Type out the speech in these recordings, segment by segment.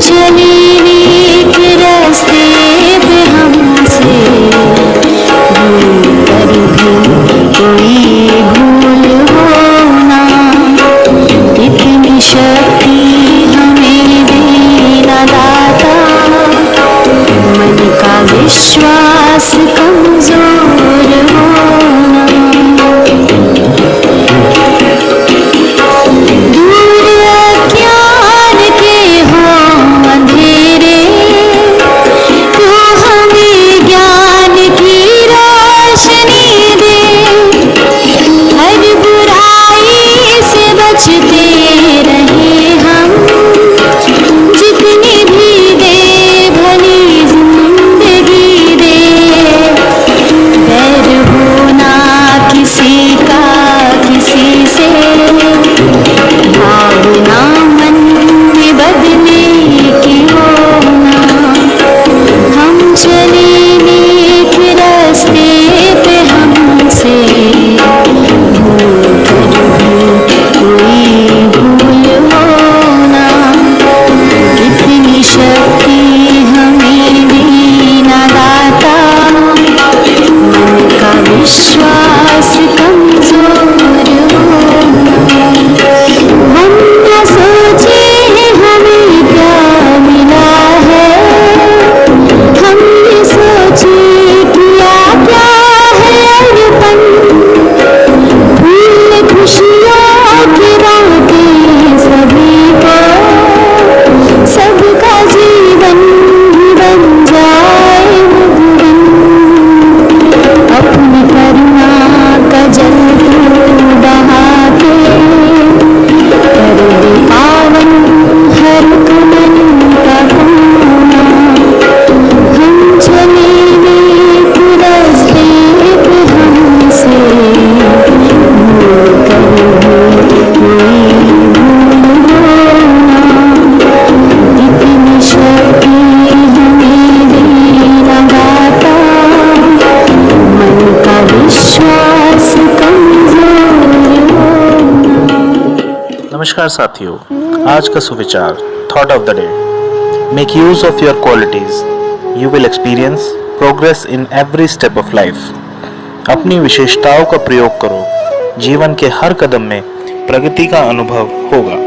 चले नेक रास्ते पे हमसे भूल कर भी कोई भूल होना, इतनी शक्ति हमें देना दाता, मन का विश्वास कमजोर होना। दूर अज्ञान के हो अंधेरे, तू हमें ज्ञान की रोशनी दे, हर बुराई से बचते रहे हम, जितनी भी दे भली जिंदगी दे, बैर होना किसी का किसी से, भावना मन में बदले की होना, हम चले नेक रास्ते पे हमसे भूल कर भी कोई भूल होना, इतनी शक्ति हमें देना दाता, मन का विश्वास कमजोर होना। हम न सोचे हमें क्या मिला है, हमने सोचे किया क्या है अर्पण, फूल खुशियों की रातें सभी को, सबका जीवन भी बन जाए मधुबन, अपनी करुणा का जल तू बहा के, कर दे पावन हर मन का कोना, हम चले नेक रास्ते पे हमसे भूल कर भी कोई भूल होना, इतनी शक्ति हमें देना दाता, मन का विश्वास कमजोर होना। नमस्कार साथियों, आज का सुविचार thought of the day. Make use of your qualities, you will experience progress in every step of life. अपनी विशेषताओं का प्रयोग करो, जीवन के हर कदम में प्रगति का अनुभव होगा।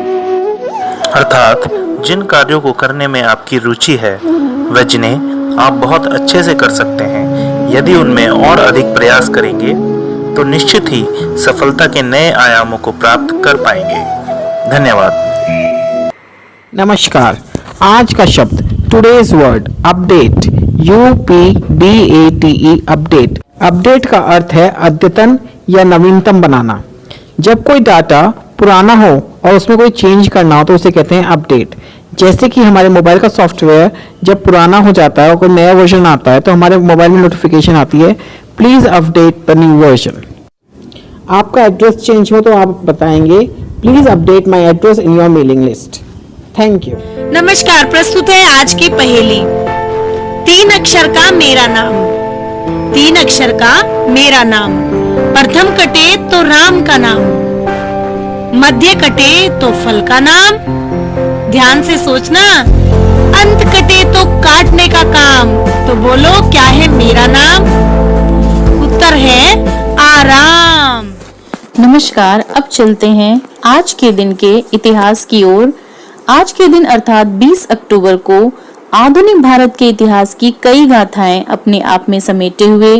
अर्थात जिन कार्यों को करने में आपकी रुचि है वह जिन्हें आप बहुत अच्छे से कर सकते हैं, यदि उनमें और अधिक प्रयास करेंगे तो निश्चित ही सफलता के नए आयामों को प्राप्त कर पाएंगे। धन्यवाद। नमस्कार। आज का शब्द today's word update, UPDATE update. Update का अर्थ है अद्यतन या नवीनतम बनाना। जब कोई डाटा पुराना हो और उसमें कोई चेंज करना हो तो उसे कहते हैं अपडेट। जैसे कि हमारे मोबाइल का सॉफ्टवेयर जब पुराना हो जाता है और कोई नया वर्जन आता है तो हमारे मोबाइल में नोटिफिकेशन आती है, please update the new version. आपका एड्रेस चेंज हो तो आप बताएंगे, please update my address in your mailing list. Thank you. नमस्कार, प्रस्तुत है आज की पहेली। 3 अक्षर का मेरा नाम, 3 अक्षर का मेरा नाम, प्रथम कटे तो राम का नाम, मध्य कटे तो फल का नाम, ध्यान से सोचना, अंत कटे तो काटने का काम। तो बोलो क्या है मेरा नाम? उत्तर है आराम। नमस्कार, अब चलते हैं आज के दिन के इतिहास की ओर। आज के दिन अर्थात 20 अक्टूबर को आधुनिक भारत के इतिहास की कई गाथाएं अपने आप में समेटे हुए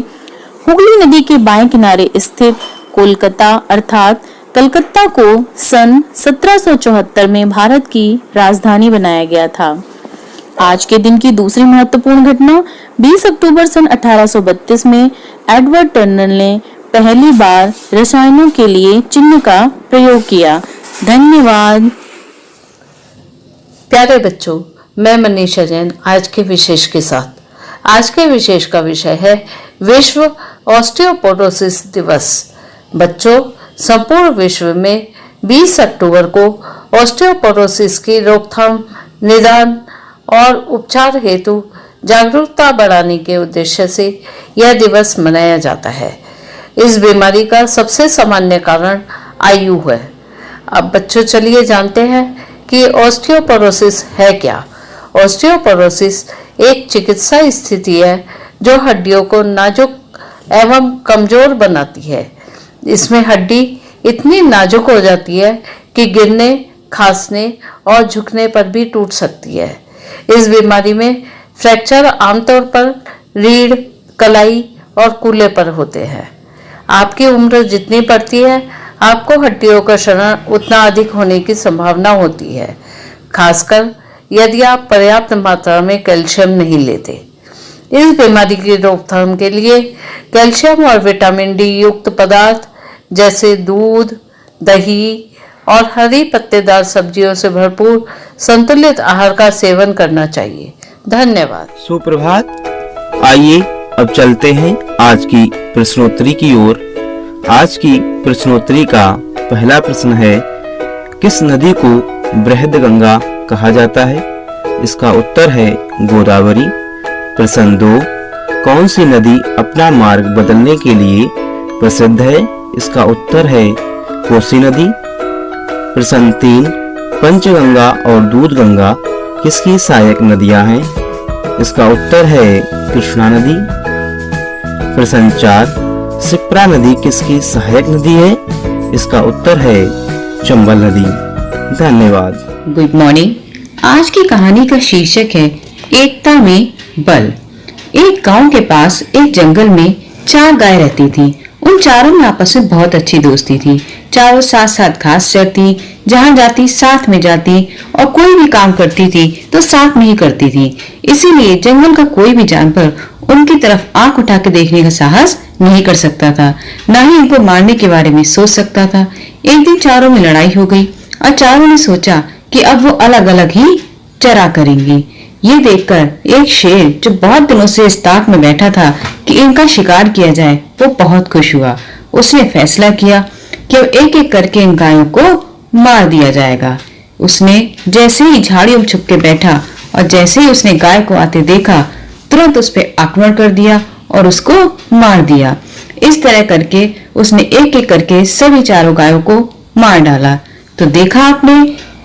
हुगली नदी के बाएं किनारे स्थित कोलकाता अर्थात कलकत्ता को सन 1774 में भारत की राजधानी बनाया गया था। आज के दिन की दूसरी महत्वपूर्ण घटना 20 अक्टूबर सन 1832 में एडवर्ड टर्नर ने पहली बार रसायनों के लिए चिन्ह का प्रयोग किया। धन्यवाद। प्यारे बच्चों, मैं मनीषा जैन आज के विशेष के साथ। आज के विशेष का विषय है विश्व ऑस्टियोपोरोसिस दिवस। बच्चों, संपूर्ण विश्व में 20 अक्टूबर को ऑस्टियोपोरोसिस की रोकथाम, निदान और उपचार हेतु जागरूकता बढ़ाने के उद्देश्य से यह दिवस मनाया जाता है। इस बीमारी का सबसे सामान्य कारण आयु है। अब बच्चों चलिए जानते हैं कि ऑस्टियोपोरोसिस है क्या। ऑस्टियोपोरोसिस एक चिकित्सा स्थिति है जो हड्डियों को नाजुक एवं कमजोर बनाती है। इसमें हड्डी इतनी नाजुक हो जाती है कि गिरने, खांसने और झुकने पर भी टूट सकती है। इस बीमारी में फ्रैक्चर आमतौर पर रीढ़, कलाई और कूल्हे पर होते हैं। आपकी उम्र जितनी बढ़ती है, आपको हड्डियों का क्षरण उतना अधिक होने की संभावना होती है, खासकर यदि आप पर्याप्त मात्रा में कैल्शियम नहीं लेते। इस बीमारी की रोकथाम के लिए कैल्शियम और विटामिन डी युक्त पदार्थ जैसे दूध, दही और हरी पत्तेदार सब्जियों से भरपूर संतुलित आहार का सेवन करना चाहिए। धन्यवाद। सुप्रभात। आइए अब चलते हैं आज की प्रश्नोत्तरी की ओर। आज की प्रश्नोत्तरी का पहला प्रश्न है, किस नदी को बृहदगंगा कहा जाता है? इसका उत्तर है गोदावरी। प्रश्न 2, कौन सी नदी अपना मार्ग बदलने के लिए प्रसिद्ध है? इसका उत्तर है कोसी नदी। प्रश्न 3, पंचगंगा और दूधगंगा किसकी सहायक नदियां हैं? इसका उत्तर है कृष्णा नदी। प्रश्न 4, शिप्रा नदी किसकी सहायक नदी है? इसका उत्तर है चंबल नदी। धन्यवाद। Good morning. आज की कहानी का शीर्षक है एकता में बल। एक गांव के पास एक जंगल में 4 गाय रहती थी। उन चारों में आपस में बहुत अच्छी दोस्ती थी। चारों साथ साथ घास चरती, जहां जाती साथ में जाती और कोई भी काम करती थी तो साथ में ही करती थी। इसीलिए जंगल का कोई भी जानवर उनकी तरफ आंख उठा के देखने का साहस नहीं कर सकता था, न ही उनको मारने के बारे में सोच सकता था। एक दिन चारों में लड़ाई हो गई और चारों ने सोचा कि अब वो अलग अलग ही चरा करेंगे। ये देखकर एक शेर जो बहुत दिनों से इस ताक में बैठा था कि इनका शिकार किया जाए, वो बहुत खुश हुआ। उसने फैसला किया कि अब एक एक करके इन गायों को मार दिया जाएगा। उसने जैसे ही झाड़ियों में छुप के बैठा और जैसे ही उसने गाय को आते देखा, तुरंत उस पर आक्रमण कर दिया और उसको मार दिया। इस तरह करके उसने एक एक करके सभी चारों गायों को मार डाला। तो देखा आपने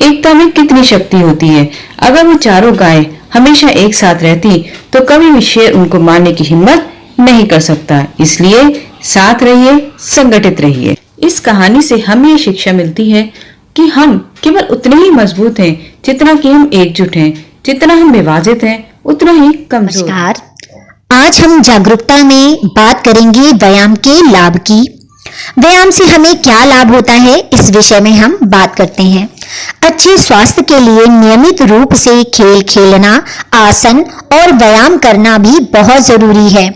एकता में कितनी शक्ति होती है। अगर वो चारों गाय हमेशा एक साथ रहती तो कभी भी शेर उनको मारने की हिम्मत नहीं कर सकता। इसलिए साथ रहिए, संगठित रहिए। इस कहानी से हमें ये शिक्षा मिलती है कि हम केवल उतने ही मजबूत हैं जितना कि हम एकजुट हैं। जितना हम विभाजित हैं उतना ही कमजोर। नमस्कार। आज हम जागरूकता में बात करेंगे व्यायाम के लाभ की। व्यायाम से हमें क्या लाभ होता है, इस विषय में हम बात करते हैं। अच्छे स्वास्थ्य के लिए नियमित रूप से खेल खेलना, आसन और व्यायाम करना भी बहुत जरूरी है।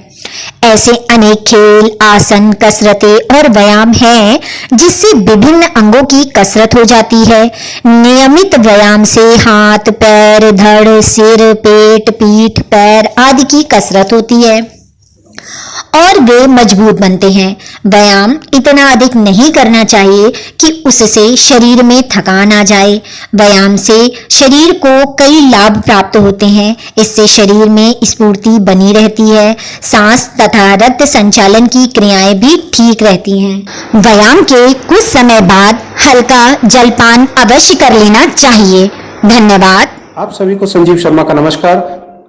ऐसे अनेक खेल, आसन, कसरतें और व्यायाम हैं जिससे विभिन्न अंगों की कसरत हो जाती है। नियमित व्यायाम से हाथ, पैर, धड़, सिर, पेट, पीठ, पैर आदि की कसरत होती है और वे मजबूत बनते हैं। व्यायाम इतना अधिक नहीं करना चाहिए कि उससे शरीर में थकान आ जाए। व्यायाम से शरीर को कई लाभ प्राप्त होते हैं। इससे शरीर में स्फूर्ति बनी रहती है। सांस तथा रक्त संचालन की क्रियाएं भी ठीक रहती हैं। व्यायाम के कुछ समय बाद हल्का जलपान अवश्य कर लेना चाहिए। धन्यवाद। आप सभी को संजीव शर्मा का नमस्कार।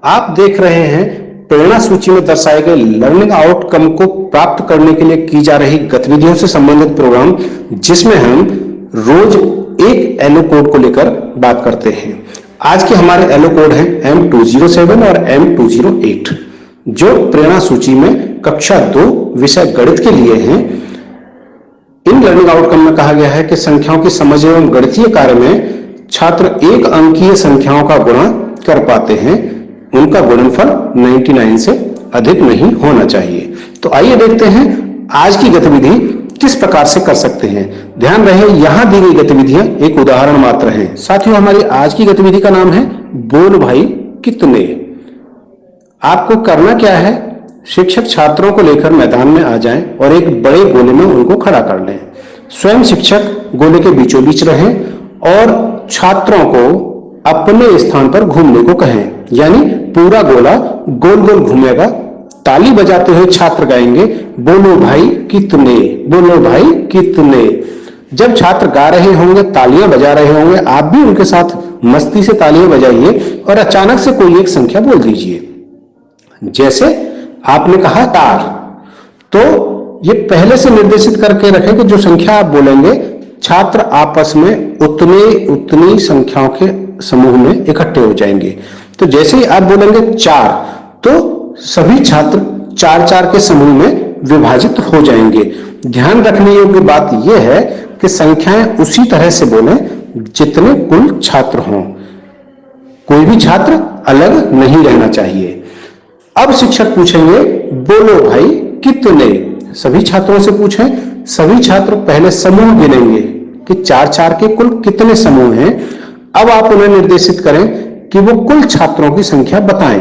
आप देख रहे हैं प्रेरणा सूची में दर्शाए गए लर्निंग आउटकम को प्राप्त करने के लिए की जा रही गतिविधियों से संबंधित प्रोग्राम, जिसमें हम रोज एक एलो कोड को लेकर बात करते हैं। आज के हमारे एलो कोड हैं M207 और M208, जो प्रेरणा सूची में कक्षा 2 विषय गणित के लिए हैं। इन लर्निंग आउटकम में कहा गया है कि संख्याओं की समझ एवं गणितीय कार्य में छात्र एक अंकीय संख्याओं का गुणा कर पाते हैं। उनका गुणनफल 99 से अधिक नहीं होना चाहिए। तो आइए देखते हैं आज की गतिविधि किस प्रकार से कर सकते हैं। ध्यान रहे, यहां दी गई गतिविधियां एक उदाहरण मात्र हैं। साथियों, हमारी आज की गतिविधि का नाम है बोल भाई कितने। आपको करना क्या है, शिक्षक छात्रों को लेकर मैदान में आ जाएं और एक बड़े गोले में उनको खड़ा कर लें। स्वयं शिक्षक गोले के बीचों बीच रहें और छात्रों को अपने स्थान पर घूमने को कहें, यानी पूरा गोला गोल गोल घूमेगा। ताली बजाते हुए छात्र गाएंगे, बोलो भाई कितने, बोलो भाई कितने। जब छात्र गा रहे होंगे, तालियां बजा रहे होंगे, आप भी उनके साथ मस्ती से तालियां बजाइए और अचानक से कोई एक संख्या बोल दीजिए। जैसे आपने कहा 4, तो ये पहले से निर्देशित करके रखें कि जो संख्या आप बोलेंगे छात्र आपस में उतनी संख्याओं के समूह में इकट्ठे हो जाएंगे। तो जैसे ही आप बोलेंगे 4, तो सभी छात्र 4-4 के समूह में विभाजित हो जाएंगे। ध्यान रखने योग्य बात यह है कि संख्याएं उसी तरह से बोलें जितने कुल छात्र हों, कोई भी छात्र अलग नहीं रहना चाहिए। अब शिक्षक पूछेंगे, बोलो भाई कितने? सभी छात्रों से पूछें। सभी छात्र पहले समूह गिनेंगे कि 4-4 के कुल कितने समूह हैं। अब आप उन्हें निर्देशित करें कि वो कुल छात्रों की संख्या बताएं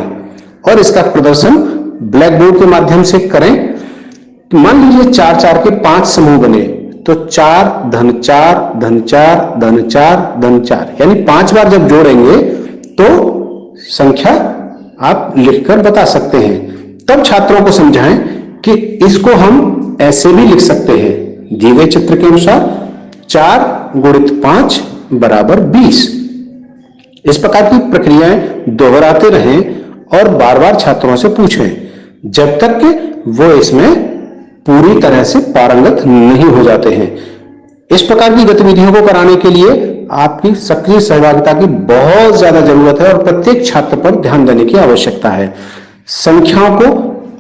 और इसका प्रदर्शन ब्लैक बोर्ड के माध्यम से करें। मान लीजिए 4-4 के 5 समूह बने, तो 4 धन 4 धन 4 धन 4 धन 4, यानी 5 बार जब जोड़ेंगे तो संख्या आप लिखकर बता सकते हैं। तब छात्रों को समझाएं कि इसको हम ऐसे भी लिख सकते हैं दिए गए चित्र के अनुसार, 4 गुणित 5 बराबर 20। इस प्रकार की प्रक्रियाएं दोहराते रहें और बार बार छात्रों से पूछें जब तक कि वो इसमें पूरी तरह से पारंगत नहीं हो जाते हैं। इस प्रकार की गतिविधियों को कराने के लिए आपकी सक्रिय सहभागिता की बहुत ज्यादा जरूरत है और प्रत्येक छात्र पर ध्यान देने की आवश्यकता है। संख्याओं को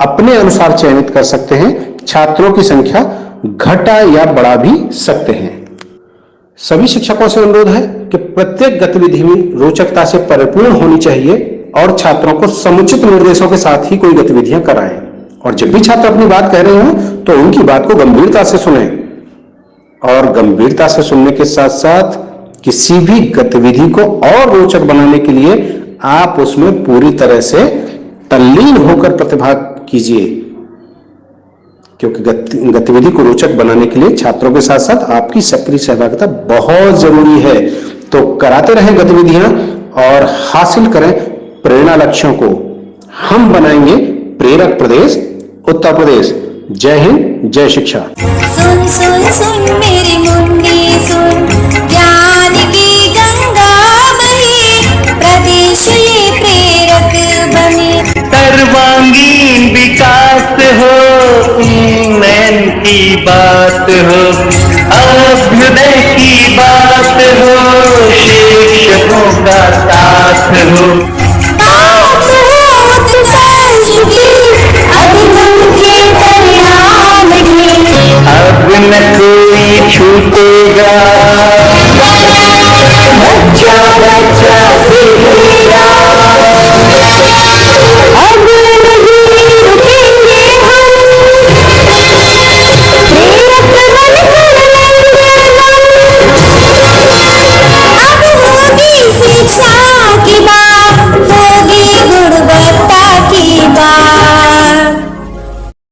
अपने अनुसार चयनित कर सकते हैं, छात्रों की संख्या घटा या बढ़ा भी सकते हैं। सभी शिक्षकों से अनुरोध है कि प्रत्येक गतिविधि में रोचकता से परिपूर्ण होनी चाहिए और छात्रों को समुचित निर्देशों के साथ ही कोई गतिविधियां कराएं। और जब भी छात्र अपनी बात कह रहे हो तो उनकी बात को गंभीरता से सुने और गंभीरता से सुनने के साथ साथ किसी भी गतिविधि को और रोचक बनाने के लिए आप उसमें पूरी तरह से तल्लीन होकर प्रतिभाग कीजिए, क्योंकि गतिविधि को रोचक बनाने के लिए छात्रों के साथ साथ आपकी सक्रिय सहभागिता बहुत जरूरी है। तो कराते रहें गतिविधियां और हासिल करें प्रेरणा लक्ष्यों को। हम बनाएंगे प्रेरक प्रदेश उत्तर प्रदेश। जय हिंद, जय शिक्षा। सुन सुन सुन मेरी मुन्नी सुन, ज्ञान की गंगा बहे, प्रदेश ये प्रेरक बने। सर्वांगीण विकास हो, उन्नयन की बात हो, अभ्युदय की बात हो, शिक्षकों का साथ हो। अब न कोई छूटेगा, बच्चा